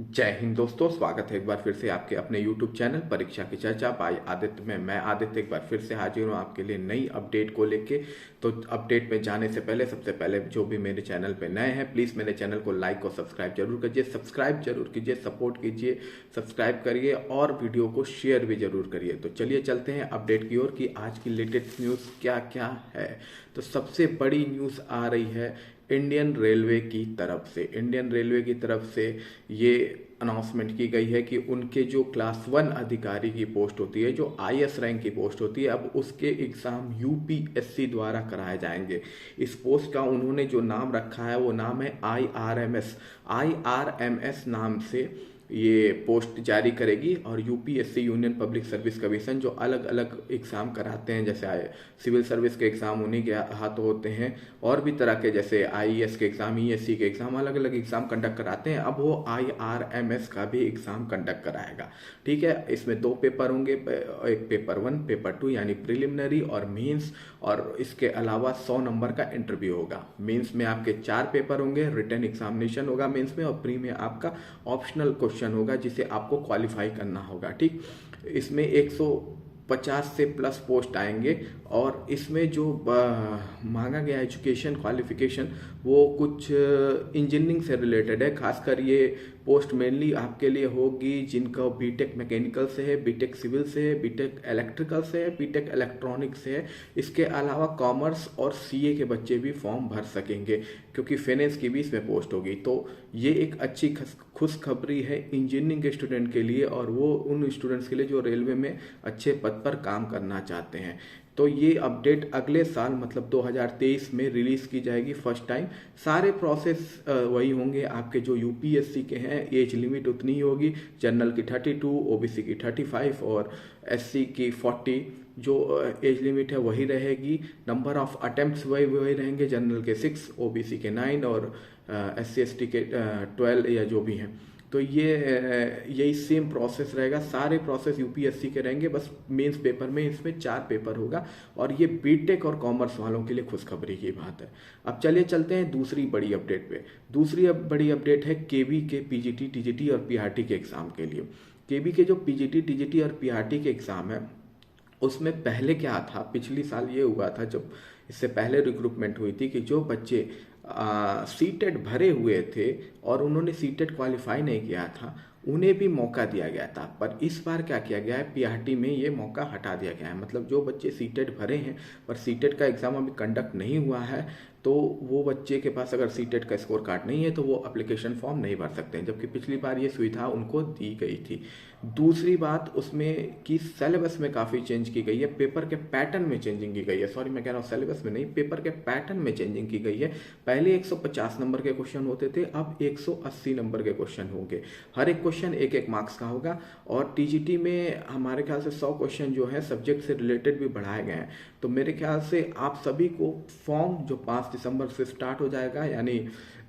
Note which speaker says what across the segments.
Speaker 1: जय हिंद दोस्तों, स्वागत है एक बार फिर से आपके अपने YouTube चैनल परीक्षा की चर्चा बाय आदित्य में। मैं आदित्य एक बार फिर से हाजिर हूँ आपके लिए नई अपडेट को लेके। तो अपडेट में जाने से पहले सबसे पहले जो भी मेरे चैनल पे नए हैं प्लीज़ मेरे चैनल को लाइक और सब्सक्राइब जरूर कीजिए, सब्सक्राइब जरूर कीजिए, सपोर्ट कीजिए, सब्सक्राइब करिए और वीडियो को शेयर भी जरूर करिए। तो चलिए चलते हैं अपडेट की ओर कि आज की लेटेस्ट न्यूज़ क्या क्या है। तो सबसे बड़ी न्यूज़ आ रही है इंडियन रेलवे की तरफ से। इंडियन रेलवे की तरफ से ये अनाउंसमेंट की गई है कि उनके जो क्लास 1 अधिकारी की पोस्ट होती है, जो आईएएस रैंक की पोस्ट होती है, अब उसके एग्जाम यूपीएससी द्वारा कराए जाएंगे। इस पोस्ट का उन्होंने जो नाम रखा है वो नाम है आईआरएमएस। आईआरएमएस नाम से ये पोस्ट जारी करेगी और UPSC union public service commission जो अलग अलग एग्ज़ाम कराते हैं, जैसे सिविल सर्विस के एग्ज़ाम उन्हीं के हाथों होते हैं और भी तरह के जैसे आईएएस के एग्ज़ाम, ईएससी के एग्ज़ाम, अलग अलग एग्ज़ाम कंडक्ट कराते हैं। अब वो आईआरएमएस का भी एग्ज़ाम कंडक्ट कराएगा। ठीक है, इसमें 2 पेपर होंगे, एक पेपर 1 पेपर 2 यानी प्रिलिमिनरी और मेंस, और इसके अलावा 100 नंबर का इंटरव्यू होगा। मेंस में आपके 4 पेपर होंगे, रिटन एग्जामिनेशन होगा मेंस में, और प्री में आपका ऑप्शनल क्वेश्चन होगा जिसे आपको क्वालिफाई करना होगा। ठीक, इसमें 150 से प्लस पोस्ट आएंगे और इसमें जो मांगा गया एजुकेशन क्वालिफिकेशन वो कुछ इंजीनियरिंग से रिलेटेड है। खासकर ये पोस्ट मेनली आपके लिए होगी जिनका बीटेक मैकेनिकल से है, बीटेक सिविल से है, बीटेक इलेक्ट्रिकल से है, बीटेक इलेक्ट्रॉनिक से है। इसके अलावा कॉमर्स और सीए के बच्चे भी फॉर्म भर सकेंगे क्योंकि फाइनेंस की भी इसमें पोस्ट होगी। तो ये एक अच्छी खुशखबरी है इंजीनियरिंग के स्टूडेंट के लिए और वो उन स्टूडेंट्स के लिए जो रेलवे में अच्छे पद पर काम करना चाहते हैं। तो ये अपडेट अगले साल मतलब 2023 में रिलीज की जाएगी फर्स्ट टाइम। सारे प्रोसेस वही होंगे आपके जो यूपीएससी के हैं। एज लिमिट उतनी ही होगी, जनरल की 32, ओबीसी की 35 और एससी की 40 जो एज लिमिट है वही रहेगी। नंबर ऑफ अटेम्प्ट्स वही रहेंगे, जनरल के 6, ओबीसी के 9 और एससी एसटी के 12 या जो भी हैं। तो यही सेम प्रोसेस रहेगा, सारे प्रोसेस यूपीएससी के रहेंगे, बस मेंस पेपर में इसमें 4 पेपर होगा और ये बीटेक और कॉमर्स वालों के लिए खुशखबरी की बात है। अब चलिए चलते हैं दूसरी बड़ी अपडेट पे। दूसरी बड़ी अपडेट है केवी के पीजीटी, टीजीटी और पीआरटी के एग्जाम के लिए। केवी के जो पीजीटी, टीजीटी और पीआरटी के एग्जाम है उसमें पहले क्या था, पिछली साल ये हुआ था जब इससे पहले रिक्रूटमेंट हुई थी कि जो बच्चे सीटेट भरे हुए थे और उन्होंने सीटेट क्वालिफाई नहीं किया था उन्हें भी मौका दिया गया था। पर इस बार क्या किया गया है, पीआरटी में ये मौका हटा दिया गया है। मतलब जो बच्चे सीटेट भरे हैं पर सीटेट का एग्ज़ाम अभी कंडक्ट नहीं हुआ है तो वो बच्चे के पास अगर सीटेट का स्कोर कार्ड नहीं है तो वो एप्लीकेशन फॉर्म नहीं भर सकते हैं, जबकि पिछली बार ये सुविधा उनको दी गई थी। दूसरी बात उसमें कि सिलेबस में काफ़ी चेंज की गई है, पेपर के पैटर्न में चेंजिंग की गई है। सॉरी, मैं कह रहा हूँ सिलेबस में नहीं, पेपर के पैटर्न में चेंजिंग की गई है। पहले 150 नंबर के क्वेश्चन होते थे, अब 180 नंबर के क्वेश्चन होंगे। हर एक क्वेश्चन एक एक मार्क्स का होगा और टीजीटी में हमारे ख्याल से 100 क्वेश्चन जो है सब्जेक्ट से रिलेटेड भी बढ़ाए गए हैं। तो मेरे ख्याल से आप सभी को फॉर्म जो 5 दिसंबर से स्टार्ट हो जाएगा, यानी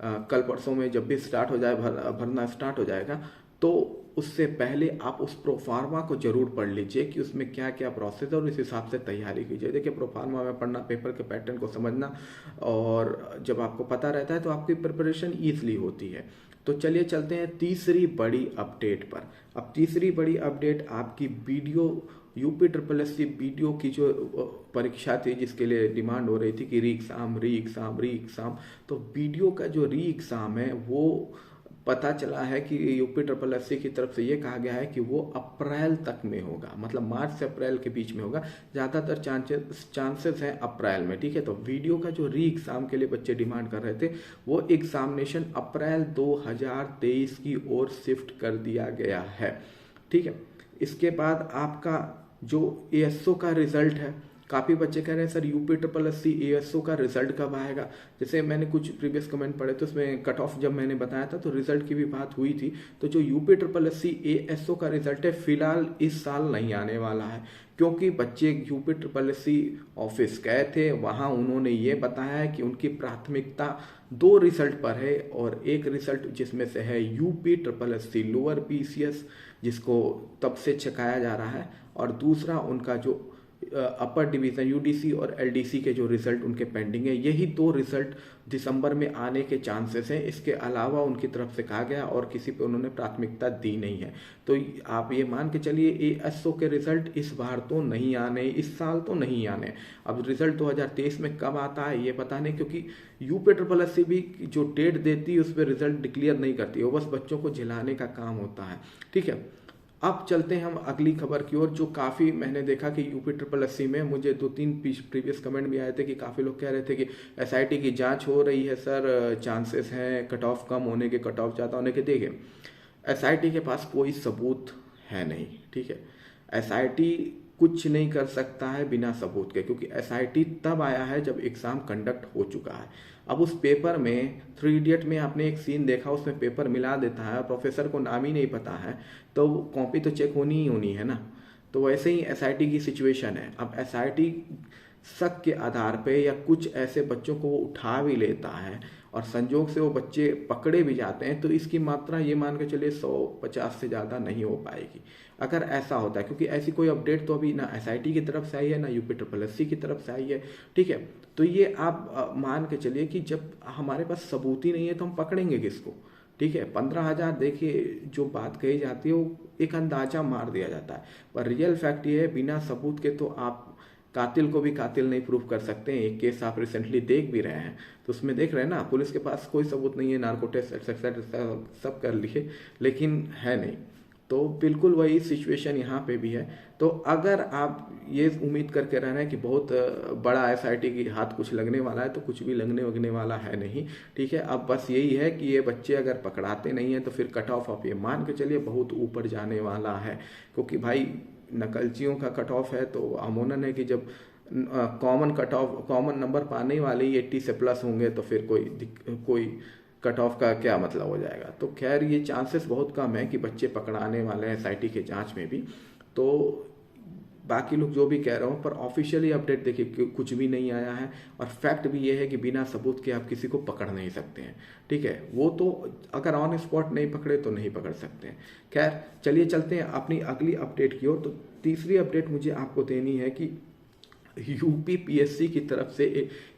Speaker 1: कल परसों में जब भी स्टार्ट हो जाए भरना स्टार्ट हो जाएगा, तो उससे पहले आप उस प्रोफार्मा को जरूर पढ़ लीजिए कि उसमें क्या क्या प्रोसेस है और इस हिसाब से तैयारी कीजिए। देखिए, प्रोफार्मा में पढ़ना, पेपर के पैटर्न को समझना, और जब आपको पता रहता है तो आपकी प्रिपरेशन ईजिली होती है। तो चलिए चलते हैं तीसरी बड़ी अपडेट पर। अब तीसरी बड़ी अपडेट आपकी video UP triple S C video की जो परीक्षा थी जिसके लिए डिमांड हो रही थी कि री एग्ज़ाम, तो वीडियो का जो री एग्ज़ाम है वो पता चला है कि यूपी ट्रिपल एस सी की तरफ से ये कहा गया है कि वो अप्रैल तक में होगा, मतलब मार्च से अप्रैल के बीच में होगा। ज़्यादातर चांसेस हैं अप्रैल में। ठीक है, तो वीडियो का जो री एग्ज़ाम के लिए बच्चे डिमांड कर रहे थे वो एग्जामिनेशन अप्रैल 2023 की ओर शिफ्ट कर दिया गया है। ठीक है, इसके बाद आपका जो एएसओ का रिजल्ट है, काफ़ी बच्चे कह रहे हैं sir UP triple S C ASO का रिजल्ट कब आएगा। जैसे मैंने कुछ प्रीवियस कमेंट पढ़े तो उसमें कट ऑफ जब मैंने बताया था तो रिजल्ट की भी बात हुई थी। तो जो UP triple S C ASO का रिजल्ट है फिलहाल इस साल नहीं आने वाला है, क्योंकि बच्चे UP triple S C office गए थे, वहाँ उन्होंने ये बताया है कि उनकी प्राथमिकता 2 रिजल्ट पर है, और एक रिजल्ट जिसमें से है UP triple S C lower PCS जिसको तब से चकाया जा रहा है, और दूसरा उनका जो अपर डिवीज़न यूडीसी और एलडीसी के जो रिज़ल्ट उनके पेंडिंग है, यही 2 रिज़ल्ट दिसंबर में आने के चांसेस हैं। इसके अलावा उनकी तरफ से कहा गया और किसी पे उन्होंने प्राथमिकता दी नहीं है। तो आप ये मान के चलिए एएसओ के रिज़ल्ट इस बार तो नहीं आने, इस साल तो नहीं आने। अब रिज़ल्ट 2023 में कब आता है ये पता नहीं, क्योंकि यूपीएससी भी जो डेट देती है उस पर रिज़ल्ट डिक्लेयर नहीं करती है, वो बस बच्चों को झिलाने का काम होता है। ठीक है, अब चलते हैं हम अगली खबर की ओर, जो काफ़ी मैंने देखा कि यूपीएससी में मुझे 2-3 प्रीवियस कमेंट भी आए थे कि काफ़ी लोग कह रहे थे कि एसआईटी की जांच हो रही है सर, चांसेस हैं कट ऑफ कम होने के, कट ऑफ ज़्यादा होने के। देखिए, एसआईटी के पास कोई सबूत है नहीं। ठीक है, एसआईटी कुछ नहीं कर सकता है बिना सबूत के, क्योंकि एसआईटी तब आया है जब एग्ज़ाम कंडक्ट हो चुका है। अब उस पेपर में 3 इडियट में आपने एक सीन देखा, उसमें पेपर मिला देता है, प्रोफेसर को नाम ही नहीं पता है, तो कॉपी तो चेक होनी ही होनी है ना। तो वैसे ही एसआईटी की सिचुएशन है। अब एसआईटी शक के आधार पे या कुछ ऐसे बच्चों को वो उठा भी लेता है और संजोग से वो बच्चे पकड़े भी जाते हैं, तो इसकी मात्रा ये मान के चलिए 150 से ज़्यादा नहीं हो पाएगी अगर ऐसा होता है, क्योंकि ऐसी कोई अपडेट तो अभी ना एसआईटी की तरफ से आई है ना यूपीएससी की तरफ से आई है। ठीक है, तो ये आप मान के चलिए कि जब हमारे पास सबूत ही नहीं है तो हम पकड़ेंगे किसको। ठीक है, 15,000 देखिए जो बात कही जाती है वो एक अंदाजा मार दिया जाता है, पर रियल फैक्ट ये है बिना सबूत के तो आप कातिल को भी कातिल नहीं प्रूफ कर सकते हैं। एक केस आप रिसेंटली देख भी रहे हैं, तो उसमें देख रहे हैं ना, पुलिस के पास कोई सबूत नहीं है, नार्को टेस्ट एक्सेट्रा सब कर लिए, लेकिन है नहीं। तो बिल्कुल वही सिचुएशन यहाँ पे भी है। तो अगर आप ये उम्मीद करके रह रहे हैं कि बहुत बड़ा एसआईटी की हाथ कुछ लगने वाला है, तो कुछ भी लगने वगने वाला है नहीं। ठीक है, अब बस यही है कि ये बच्चे अगर पकड़ाते नहीं हैं तो फिर कट ऑफ आप ये मान के चलिए बहुत ऊपर जाने वाला है, क्योंकि भाई नकलचियों का कट ऑफ है तो अमूमन है कि जब कॉमन नंबर पाने वाले ही 80 से प्लस होंगे तो फिर कोई कट ऑफ का क्या मतलब हो जाएगा। तो खैर ये चांसेस बहुत कम है कि बच्चे पकड़ाने वाले हैं एसआईटी के जांच में भी। तो बाकी लोग जो भी कह रहे हो, पर ऑफिशियली अपडेट देखिए कुछ भी नहीं आया है, और फैक्ट भी ये है कि बिना सबूत के आप किसी को पकड़ नहीं सकते हैं। ठीक है, वो तो अगर ऑन स्पॉट नहीं पकड़े तो नहीं पकड़ सकते हैं। खैर चलिए चलते हैं अपनी अगली अपडेट की ओर। तो तीसरी अपडेट मुझे आपको देनी है कि यूपीपीएससी की तरफ से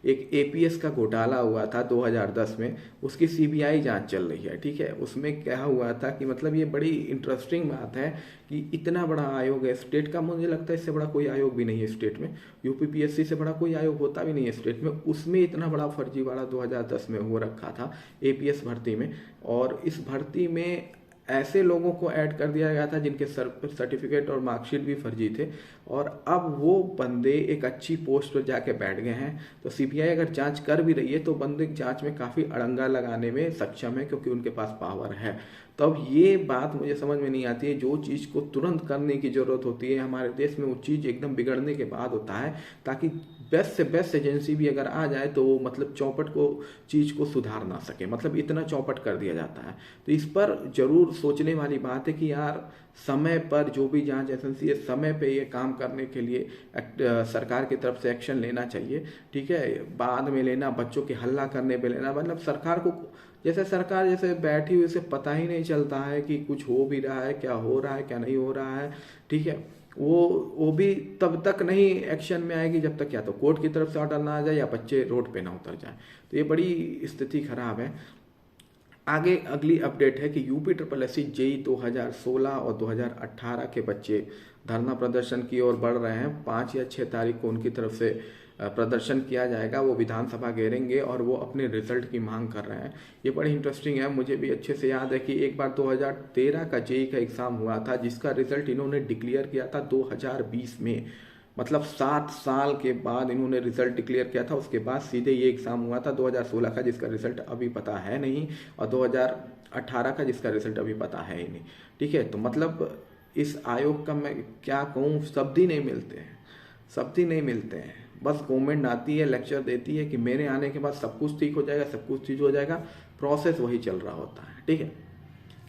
Speaker 1: एक एपीएस का घोटाला हुआ था 2010 में, उसकी सीबीआई जांच चल रही है। ठीक है, उसमें क्या हुआ था कि मतलब ये बड़ी इंटरेस्टिंग बात है कि इतना बड़ा आयोग है स्टेट का, मुझे लगता है इससे बड़ा कोई आयोग भी नहीं है स्टेट में, यूपीपीएससी से बड़ा कोई आयोग होता भी नहीं है स्टेट में, उसमें इतना बड़ा फर्जीवाड़ा 2010 में हो रखा था एपीएस भर्ती में। और इस भर्ती में ऐसे लोगों को ऐड कर दिया गया था जिनके सर्टिफिकेट और मार्कशीट भी फर्जी थे, और अब वो बंदे एक अच्छी पोस्ट पर जाके बैठ गए हैं। तो सीबीआई अगर जांच कर भी रही है तो बंदे जांच में काफ़ी अड़ंगा लगाने में सक्षम है, क्योंकि उनके पास पावर है। तो अब ये बात मुझे समझ में नहीं आती है, जो चीज़ को तुरंत करने की ज़रूरत होती है हमारे देश में वो चीज़ एकदम बिगड़ने के बाद होता है, ताकि बेस्ट से बेस्ट एजेंसी भी अगर आ जाए तो वो मतलब चौपट को चीज़ को सुधार ना सके, मतलब इतना चौपट कर दिया जाता है। तो इस पर जरूर सोचने वाली बात है कि यार समय पर जो भी जांच एजेंसी है समय पे ये काम करने के लिए सरकार की तरफ से एक्शन लेना चाहिए। ठीक है, बाद में लेना, बच्चों के हल्ला करने पे लेना, मतलब सरकार को जैसे बैठी हुई, उसे पता ही नहीं चलता है कि कुछ हो भी रहा है, क्या हो रहा है क्या नहीं हो रहा है। ठीक है, वो भी तब तक नहीं एक्शन में आएगी जब तक या तो कोर्ट की तरफ से ऑर्डर ना आ जाए या बच्चे रोड पे ना उतर जाए। तो ये बड़ी स्थिति खराब है। आगे अगली अपडेट है कि यूपीएससी जेई 2016 और 2018 के बच्चे धरना प्रदर्शन की ओर बढ़ रहे हैं। 5 या 6 तारीख को उनकी तरफ से प्रदर्शन किया जाएगा, वो विधानसभा घेरेंगे और वो अपने रिजल्ट की मांग कर रहे हैं। ये बड़ी इंटरेस्टिंग है, मुझे भी अच्छे से याद है कि एक बार 2013 का जेई का एग्ज़ाम हुआ था, जिसका रिजल्ट इन्होंने डिक्लेयर किया था 2020 में, मतलब 7 साल के बाद इन्होंने रिजल्ट डिक्लेयर किया था। उसके बाद सीधे ये एग्ज़ाम हुआ था 2016 का, जिसका रिजल्ट अभी पता है नहीं, और 2018 का जिसका रिजल्ट अभी पता है ही नहीं। ठीक है, तो मतलब इस आयोग का मैं क्या कहूँ, शब्द ही नहीं मिलते हैं। बस गवर्नमेंट आती है, लेक्चर देती है कि मेरे आने के बाद सब कुछ ठीक हो जाएगा, सब कुछ ठीक हो जाएगा, प्रोसेस वही चल रहा होता है। ठीक है,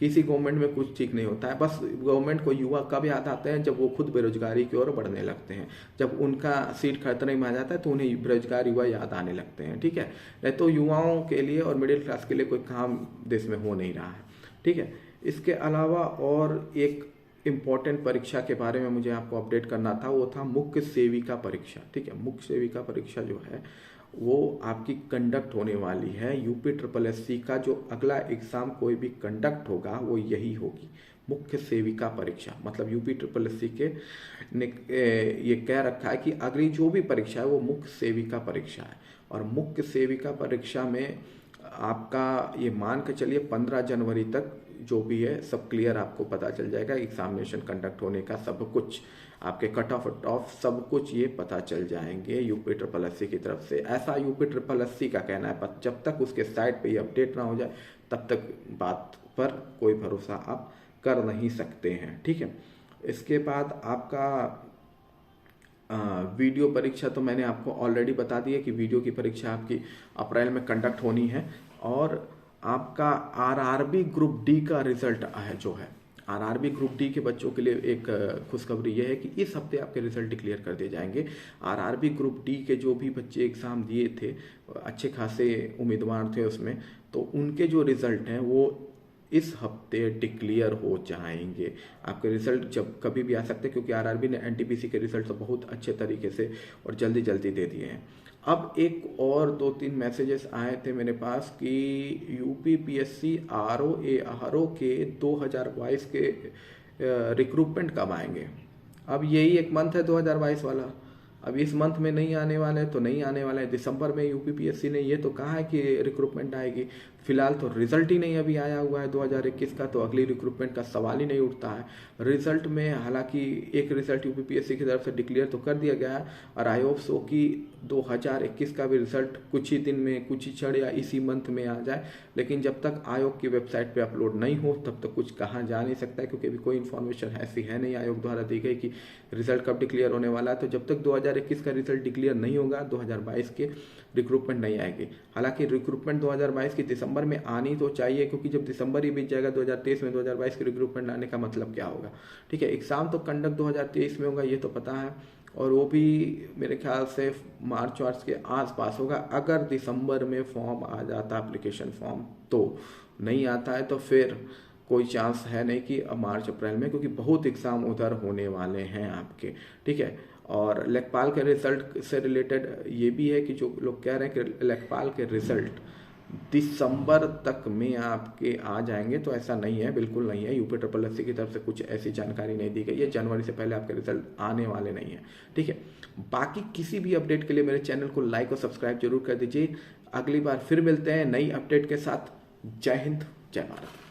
Speaker 1: किसी गवर्नमेंट में कुछ ठीक नहीं होता है। बस गवर्नमेंट को युवा कब याद आते हैं, जब वो खुद बेरोजगारी की ओर बढ़ने लगते हैं, जब उनका सीट खतरे में आ जाता है तो उन्हें बेरोजगार युवा याद आने लगते हैं। ठीक है, नहीं तो युवाओं के लिए और मिडिल क्लास के लिए कोई काम देश में हो नहीं रहा है। ठीक है, इसके अलावा और एक इम्पॉर्टेंट परीक्षा के बारे में मुझे आपको अपडेट करना था, वो था मुख्य सेविका परीक्षा। ठीक है, मुख्य सेविका परीक्षा जो है वो आपकी कंडक्ट होने वाली है। यूपी ट्रिपल एससी का जो अगला एग्जाम कोई भी कंडक्ट होगा वो यही होगी, मुख्य सेविका परीक्षा। मतलब यूपी ट्रिपल एससी के ने ये कह रखा है कि अगली जो भी परीक्षा है वो मुख्य सेविका परीक्षा है। और मुख्य सेविका परीक्षा में आपका ये मान के चलिए 15 जनवरी तक जो भी है सब क्लियर आपको पता चल जाएगा। एग्जामिनेशन कंडक्ट होने का सब कुछ, आपके कट ऑफ सब कुछ ये पता चल जाएंगे यूपी ट्रिपल एससी की तरफ से। ऐसा यूपी ट्रिपल एससी का कहना है, पर जब तक उसके साइट पे ये अपडेट ना हो जाए तब तक बात पर कोई भरोसा आप कर नहीं सकते हैं। ठीक है, इसके बाद आपका वीडियो परीक्षा तो मैंने आपको ऑलरेडी बता दी है कि वीडियो की परीक्षा आपकी अप्रैल में कंडक्ट होनी है। और आपका आरआरबी ग्रुप डी का रिजल्ट है जो है, आरआरबी ग्रुप डी के बच्चों के लिए एक खुशखबरी यह है कि इस हफ्ते आपके रिजल्ट डिक्लेयर कर दिए जाएंगे। आरआरबी ग्रुप डी के जो भी बच्चे एग्ज़ाम दिए थे, अच्छे खासे उम्मीदवार थे उसमें, तो उनके जो रिजल्ट हैं वो इस हफ्ते डिक्लेयर हो जाएंगे। आपके रिजल्ट जब कभी भी आ सकते हैं, क्योंकि आरआरबी ने एनटीपीसी के रिजल्ट तो बहुत अच्छे तरीके से और जल्दी जल्दी दे दिए हैं। अब एक और 2-3 मैसेजेस आए थे मेरे पास कि यूपीपीएससी आरओ के 2022 के रिक्रूटमेंट कब आएंगे। अब यही एक मंथ है 2022 वाला, अब इस मंथ में नहीं आने वाले हैं तो नहीं आने वाले हैं। दिसंबर में यूपीपीएससी ने ये तो कहा है कि रिक्रूटमेंट आएगी, फिलहाल तो रिजल्ट ही नहीं अभी आया हुआ है 2021 का, तो अगली रिक्रूटमेंट का सवाल ही नहीं उठता है। रिजल्ट में हालांकि एक रिजल्ट यूपीपीएससी की तरफ से डिक्लेयर तो कर दिया गया है, और आई होप सो कि 2021 का भी रिजल्ट कुछ ही दिन में, कुछ ही क्षण या इसी मंथ में आ जाए। लेकिन जब तक आयोग की वेबसाइट पे अपलोड नहीं हो तब तक कुछ कहा जा नहीं सकता है, क्योंकि अभी कोई इन्फॉर्मेशन ऐसी है नहीं आयोग द्वारा दी गई कि रिजल्ट कब डिक्लेयर होने वाला है। तो जब तक 2021 का रिजल्ट डिक्लेयर नहीं होगा 2022 के रिक्रूटमेंट नहीं आएगी। हालांकि रिक्रूटमेंट 2022 की दिसंबर में आनी तो चाहिए, क्योंकि जब दिसंबर ही बीत जाएगा 2023 में 2022 की रिक्रूटमेंट आने का मतलब क्या होगा। ठीक है, एग्जाम तो कंडक्ट 2023 में होगा ये तो पता है, और वो भी मेरे ख्याल से मार्च के आसपास होगा। अगर दिसंबर में फॉर्म आ जाता, एप्लीकेशन फॉर्म, तो नहीं आता है तो फिर कोई चांस है नहीं कि मार्च अप्रैल में, क्योंकि बहुत एग्ज़ाम उधर होने वाले हैं आपके। ठीक है, और लेखपाल के रिजल्ट से रिलेटेड ये भी है कि जो लोग कह रहे हैं कि लेखपाल के रिजल्ट दिसंबर तक में आपके आ जाएंगे, तो ऐसा नहीं है, बिल्कुल नहीं है। यूपी ट्रिपल एससी की तरफ से कुछ ऐसी जानकारी नहीं दी गई है, जनवरी से पहले आपके रिजल्ट आने वाले नहीं है। ठीक है, बाकी किसी भी अपडेट के लिए मेरे चैनल को लाइक और सब्सक्राइब जरूर कर दीजिए। अगली बार फिर मिलते हैं नई अपडेट के साथ। जय हिंद, जय भारत।